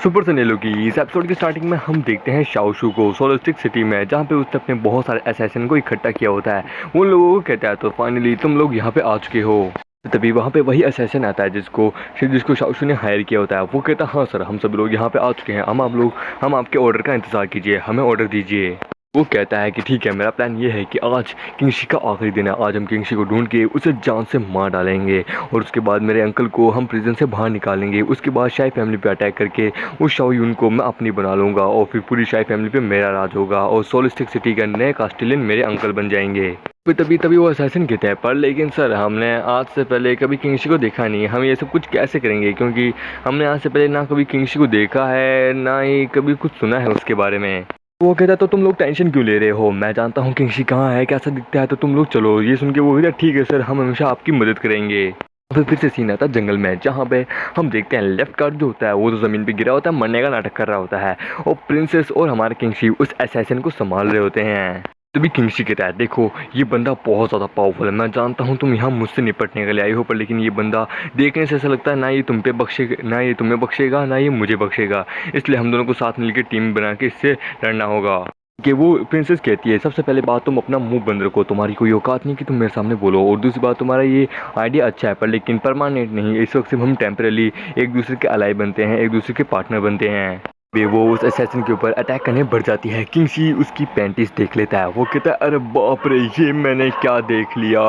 Super सनेलो की इस episode की स्टार्टिंग में हम देखते हैं शाओशू को सोलिस्टिक सिटी में, जहाँ पे उसने अपने बहुत सारे असैसिन को इकट्ठा किया होता है। उन लोगों को कहता है तो फाइनली तुम लोग यहाँ पे आ चुके हो। तभी वहाँ पे वही असैसिन आता है जिसको शाओशू ने हायर किया होता है। वो कहता है हाँ सर, हम सब लोग यहाँ पे आ चुके हैं, हम आपके ऑर्डर का इंतजार कीजिए, हमें ऑर्डर दीजिए। वो कहता है कि ठीक है, मेरा प्लान ये है कि आज किंगशी का आखिरी दिन है, आज हम किंगशी को ढूंढ के उसे जान से मार डालेंगे और उसके बाद मेरे अंकल को हम प्रिजन से बाहर निकालेंगे। उसके बाद शाही फैमिली पे अटैक करके उस शाओ यून को मैं अपनी बना लूँगा और फिर पूरी शाही फैमिली पे मेरा राज होगा और सोलिस्टिक सिटी का नए कास्टिलियन मेरे अंकल बन जाएंगे। फिर तभी वो असैसिन कहते हैं पर लेकिन सर, हमने आज से पहले कभी किंगशी को देखा नहीं, हम ये सब कुछ कैसे करेंगे, क्योंकि हमने आज से पहले ना कभी किंगशी को देखा है ना ही कभी कुछ सुना है उसके बारे में। वो कहता है तो तुम लोग टेंशन क्यों ले रहे हो, मैं जानता हूँ किंगशी कहाँ है, कैसा दिखता है, तो तुम लोग चलो। ये सुन के वो कहता है ठीक है सर, हम हमेशा आपकी मदद करेंगे। फिर से सीन आता है जंगल में, जहाँ पे हम देखते हैं लेफ्ट गार्ड जो होता है वो तो ज़मीन पे गिरा होता है, मरने का नाटक कर रहा होता है और प्रिंसेस और हमारे किंगशी उस असैसिन को संभाल रहे होते हैं। तभी किंगशी कहता है देखो ये बंदा बहुत ज़्यादा पावरफुल है, मैं जानता हूँ तुम यहाँ मुझसे निपटने के लिए आई हो, पर लेकिन ये बंदा देखने से ऐसा लगता है ना ये तुम पे बख्शेगा, ना ये तुम्हें बख्शेगा, ना ये मुझे बख्शेगा, इसलिए हम दोनों को साथ मिलकर टीम बना के इससे लड़ना होगा। कि वो प्रिंसेस कहती है सबसे पहले बात तुम अपना मुंह बंद रखो, तुम्हारी कोई औकात नहीं कि तुम मेरे सामने बोलो, और दूसरी बात तुम्हारा ये आइडिया अच्छा है पर लेकिन परमानेंट नहीं, इस वक्त सिर्फ हम टेम्पररी एक दूसरे के अलाई बनते हैं, एक दूसरे के पार्टनर बनते हैं। वो उस असैसिन के ऊपर अटैक करने बढ़ जाती है। किंगशी उसकी पैंटीज देख लेता है, वो कहता है अरे बाप रे, ये मैंने क्या देख लिया।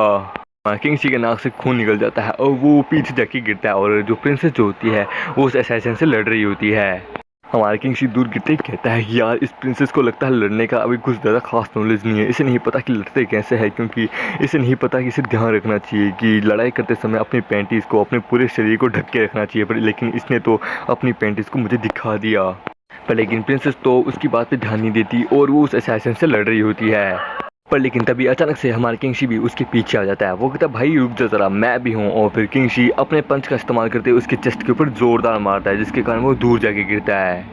किंगशी के नाक से खून निकल जाता है और वो पीछे जाके गिरता है और जो प्रिंसेस जो होती है वो उस असैसिन से लड़ रही होती है। हमारा किंगशी दूर गिरते ही कहता है यार इस प्रिंसेस को लगता है लड़ने का अभी कुछ ज़्यादा खास नॉलेज नहीं है, इसे नहीं पता कि लड़ते कैसे है, क्योंकि इसे नहीं पता कि इसे ध्यान रखना चाहिए कि लड़ाई करते समय अपनी पैंटीज़ को, अपने पूरे शरीर को ढक के रखना चाहिए, पर लेकिन इसने तो अपनी पैंटीज़ को मुझे दिखा दिया। पर लेकिन प्रिंसेस तो उसकी बात पे ध्यान नहीं देती और वो उस असैसिन से लड़ रही होती है। पर लेकिन तभी अचानक से हमारा किंगशी भी उसके पीछे आ जाता है। वो कहता है भाई रुक जा जरा, मैं भी हूँ, और फिर किंगशी अपने पंच का इस्तेमाल करते हुए उसके चेस्ट के ऊपर जोरदार मारता है, जिसके कारण वो दूर जाके गिरता है।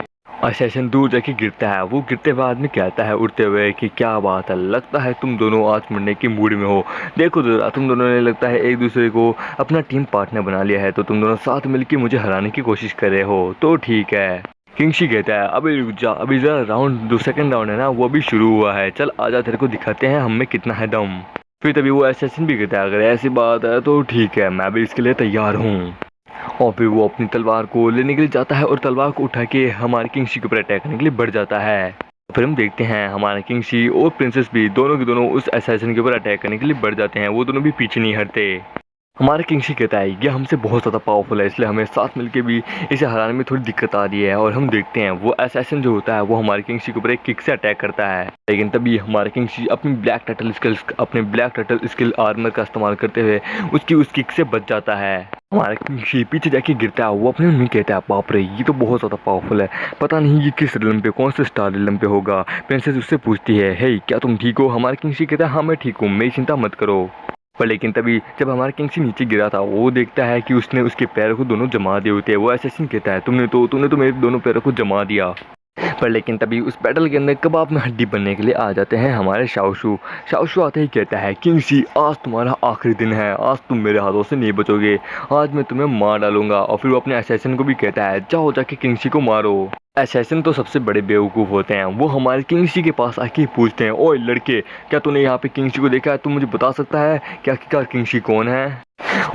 असैसिन दूर जाके गिरता है। वो गिरते हुए आदमी कहता है उड़ते हुए कि क्या बात है, लगता है तुम दोनों आज मरने की मूड में हो, देखो जरा तुम दोनों ने लगता है एक दूसरे को अपना टीम पार्टनर बना लिया है, तो तुम दोनों साथ मिलकर मुझे हराने की कोशिश कर रहे हो, तो ठीक है। किंगशी कहता है अभी रुक जा, अभी जरा राउंड जो सेकंड राउंड है ना वो अभी शुरू हुआ है, चल आजा तेरे को दिखाते हैं हम में कितना है दम। फिर तभी वो असैसिन भी कहता है अगर ऐसी बात है तो ठीक है, मैं भी इसके लिए तैयार हूँ। और फिर वो अपनी तलवार को लेने के लिए जाता है और तलवार को उठा के हमारे किंगशी के ऊपर अटैक करने के लिए बढ़ जाता है। फिर हम देखते हैं हमारे किंगशी और प्रिंसेस भी दोनों के दोनों उस असैसिन के ऊपर अटैक करने के लिए बढ़ जाते हैं, वो दोनों भी पीछे नहीं हटते। हमारा किंगशी कहता है ये हमसे बहुत ज़्यादा पावरफुल है, इसलिए हमें साथ मिलके भी इसे हराने में थोड़ी दिक्कत आ रही है। और हम देखते हैं वो असैसिन जो होता है वो हमारे किंगशी के ऊपर एक किक से अटैक करता है, लेकिन तभी हमारा किंगशी अपनी ब्लैक टर्टल स्किल आर्मर का इस्तेमाल करते हुए उसकी उस किक से बच जाता है। हमारा किंगशी पीछे जाके गिरता है। वो अपने मन में कहता है बाप रे, ये तो बहुत ज़्यादा पावरफुल है, पता नहीं ये किस रिलम पे, कौन से स्टार रिलम पे होगा। प्रिंसेस उससे पूछती है हे क्या तुम ठीक हो। हमारा किंगशी कहता है हाँ मैं ठीक हूँ, मेरी चिंता मत करो। पर लेकिन तभी जब हमारा किंगशी नीचे गिरा था वो देखता है कि उसने उसके पैरों को दोनों जमा दिए होते हैं। वो असैसिन कहता है तूने तो मेरे दोनों पैरों को जमा दिया। पर लेकिन तभी उस बैटल के अंदर कबाब में हड्डी बनने के लिए आ जाते हैं हमारे शाओशू आते ही कहता है किंगशी आज तुम्हारा आखिरी दिन है, आज तुम मेरे हाथों से नहीं बचोगे, आज मैं तुम्हें मार डालूंगा। और फिर वो अपने असैसिन को भी कहता है जाओ जाके किंगशी को मारो। असैसिन तो सबसे बड़े बेवकूफ़ होते हैं, वो हमारे किंगशी के पास आके पूछते हैं ओए लड़के, क्या तूने यहाँ पे किंगशी को देखा है, तू मुझे बता सकता है क्या आखिरकार किंगशी कौन है।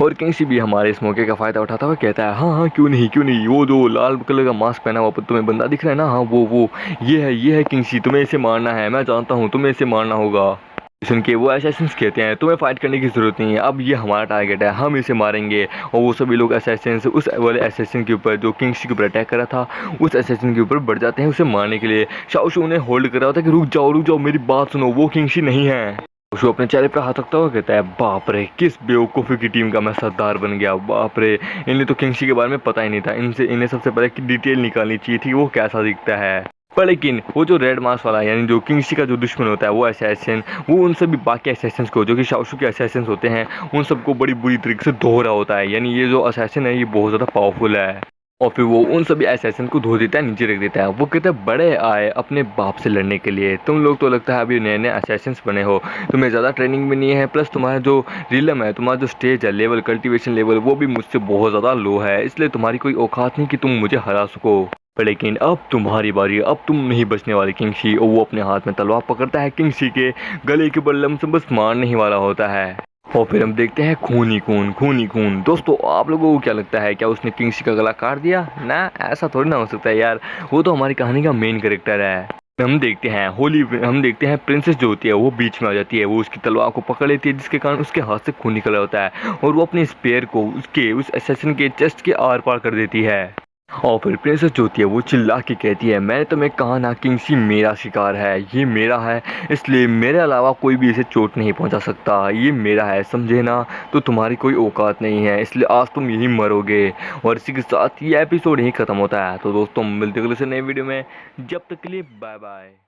और किंगशी भी हमारे इस मौके का फ़ायदा उठाता हुआ कहता है हाँ क्यों नहीं, वो जो लाल कलर का मास्क पहना हुआ तुम्हें बंदा दिख रहा है ना, हाँ वो ये है किंगशी, तुम्हें इसे मारना है, मैं जानता हूँ तुम्हें इसे मारना होगा। सुन के वो असैसिन्स कहते हैं तुम्हें फाइट करने की ज़रूरत नहीं है, अब ये हमारा टारगेट है, हम इसे मारेंगे। और वो सभी लोग असैसिन्स उस वाले असैसिन के ऊपर जो किंगशी के ऊपर अटैक करा था उस असैसिन के ऊपर बढ़ जाते हैं उसे मारने के लिए। शाओशू उन्हें होल्ड कर रहा होता है कि रुक जाओ मेरी बात सुनो, वो किंगशी नहीं है। उसको अपने चेहरे पर हाथ रखता हुआ कहता है बाप रे, किस बेवकूफ़ी की टीम का मैं सरदार बन गया, बाप रे, इन्हें तो किंगशी के बारे में पता ही नहीं था, इन्हें सबसे पहले की डिटेल निकालनी चाहिए थी वो कैसा दिखता है। पर लेकिन वो जो रेड मास्क वाला यानी जो किंगशी का जो दुश्मन होता है वो असैसिन, वो उन सभी बाकी असैसिन्स को जो कि शाओशू के असैसिन्स होते हैं उन सबको बड़ी बुरी तरीके से धो रहा होता है, यानी ये जो असैसिन है ये बहुत ज़्यादा पावरफुल है। और फिर वो उन सभी असैसिन को धो देता है, नीचे रख देता है। वो कहता है बड़े आए अपने बाप से लड़ने के लिए, तुम लोग तो लगता है अभी नए नए असैसिन्स बने हो, तुम्हें ज़्यादा ट्रेनिंग भी नहीं है, प्लस तुम्हारा जो रिलम है, तुम्हारा जो स्टेज है लेवल, कल्टीवेशन लेवल वो भी मुझसे बहुत ज़्यादा लो है, इसलिए तुम्हारी कोई औकात नहीं कि तुम मुझे हरा सको। पर लेकिन अब तुम्हारी बारी, अब तुम नहीं बचने वाले किंगशी। और वो अपने हाथ में तलवार पकड़ता है, किंगशी के गले के बल्लम से बस मारने ही वाला होता है। और फिर हम देखते हैं खून ही खून, खून ही खून। दोस्तों आप लोगों को क्या लगता है, क्या उसने किंगशी का गला काट दिया? ना, ऐसा थोड़ी ना हो सकता है यार, वो तो हमारी कहानी का मेन कैरेक्टर है। हम देखते हैं प्रिंसेस जो होती है वो बीच में आ जाती है, वो उसकी तलवार को पकड़ लेती है जिसके कारण उसके हाथ से खून निकल होता है और वो अपने स्पेयर को उसके उस असैसिन के चेस्ट के आर पार कर देती है। और फिर प्रिंसेस जो होती है वो चिल्ला के कहती है, मैंने तुम्हें कहा ना किंगशी मेरा शिकार है, ये मेरा है, इसलिए मेरे अलावा कोई भी इसे चोट नहीं पहुंचा सकता, ये मेरा है, समझे ना? तो तुम्हारी कोई औकात नहीं है, इसलिए आज तुम यही मरोगे। और इसी के साथ ये एपिसोड यही खत्म होता है। तो दोस्तों मिलते हैं अगले से नए वीडियो में, जब तक के लिए बाय बाय।